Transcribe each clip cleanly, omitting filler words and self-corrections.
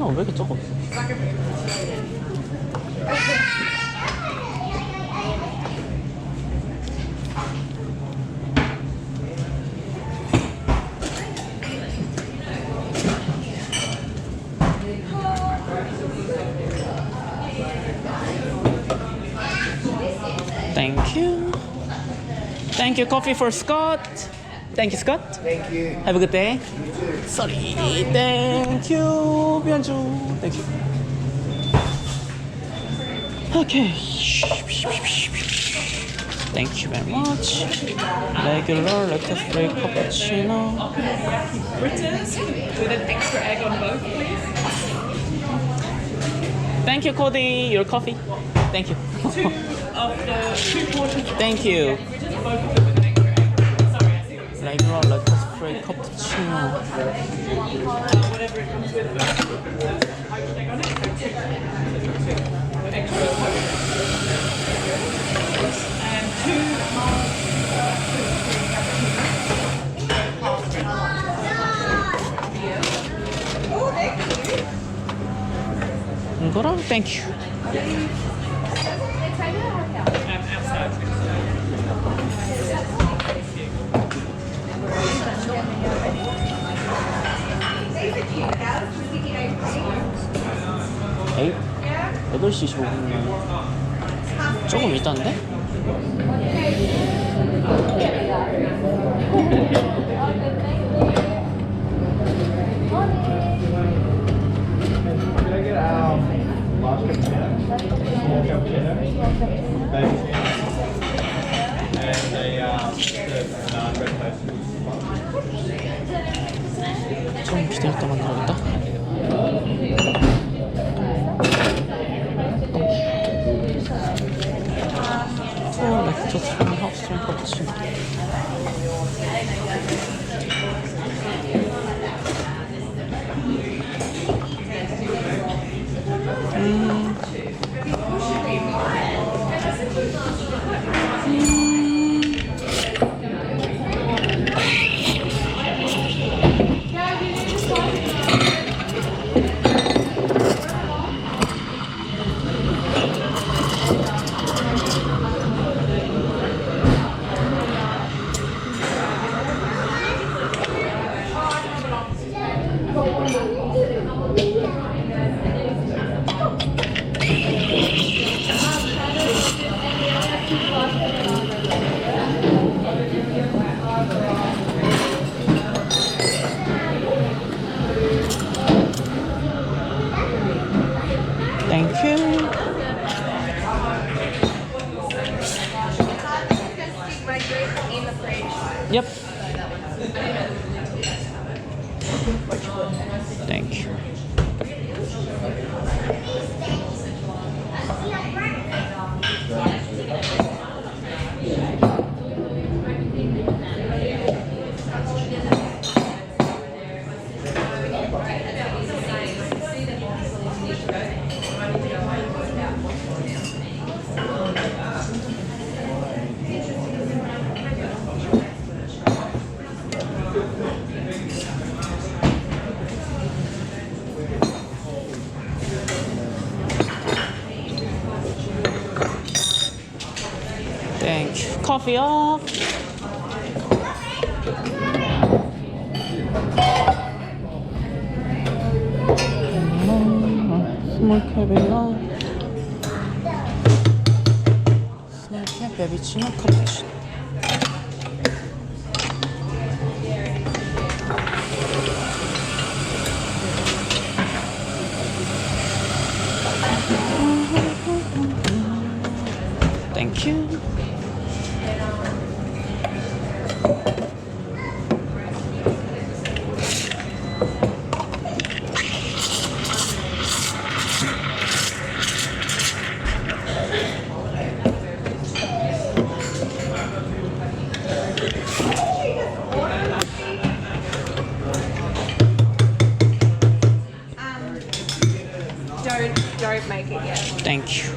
왜 이렇게 적어? Thank you. Thank you. Coffee for Scott. Thank you, Scott. Thank you. Have a good day. Sorry. Thank you. 변주. Thank you. Okay. Thank you very much. Regular lactose-free cappuccino. Fritters with an extra egg on both, please. Thank you, Cody. Your coffee. Thank you. Two portions of Thank you. fritters, both of them with an extra egg. Sorry, I see what you're saying. Regular lactose-free cappuccino. Whatever it comes with, poached egg on it. So two extra poached. And two 이거랑 thank you. outside. 에이? 8시 15분이면 조금 있다는데? Can I get large cappuccino, small cappuccino, baby and the red toast. 좀 기다렸다 만들어야겠다. 렉토스랑 하우스랑 카푸치노. Thank you. Yep. Thank you. Thank you. Coffee up. Small cappuccino. Small cappuccino cappuccino. Thank you. Don't make it yet. Thank you.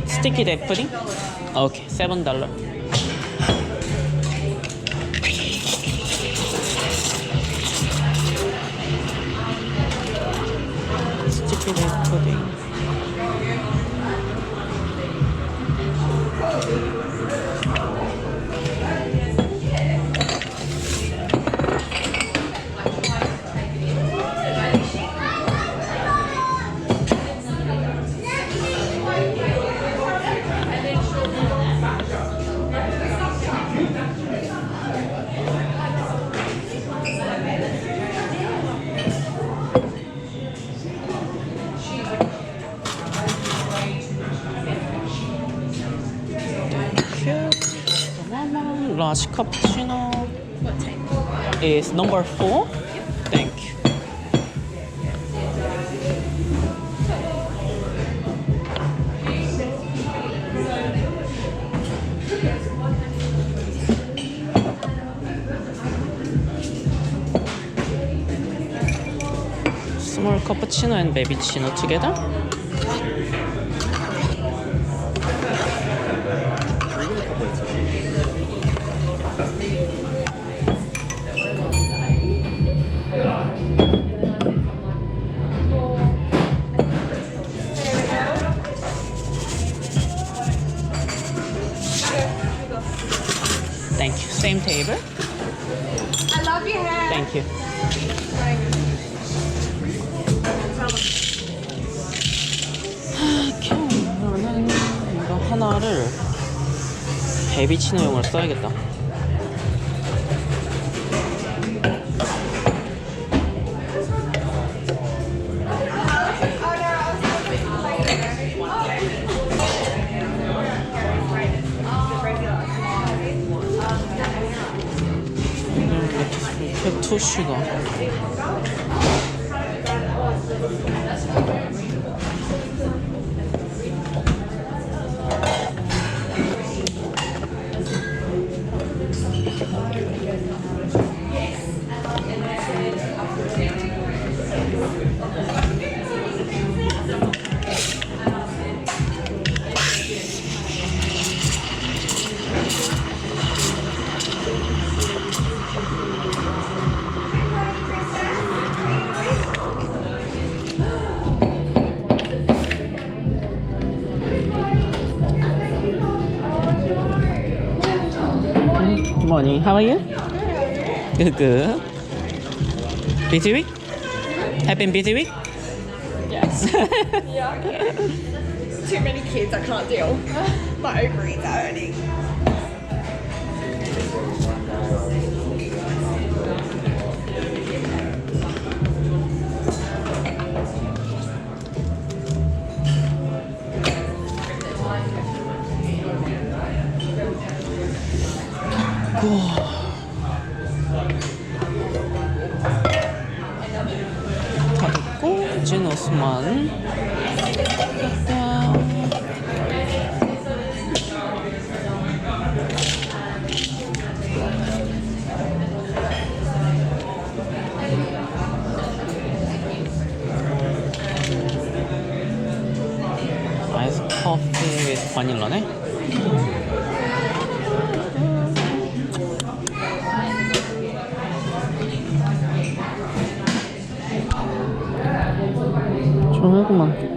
sticky day pudding? Okay, $7. Sticky day pudding. Large cappuccino. What type? Is number 4. Thank you. Small cappuccino and babyccino together. Thank you. Same table. I love your hair. Thank you. 그러면은 이거 하나를 베비치노용으로 써야겠다. 페토슈가 Morning, how are you? Good, good. Busy week? Have been busy week? Yes. Yeah. Too many kids, I can't deal. My ovaries are hurting. 다 됐고 이제 노스만 아이스 커피 with 바닐라네. 조금만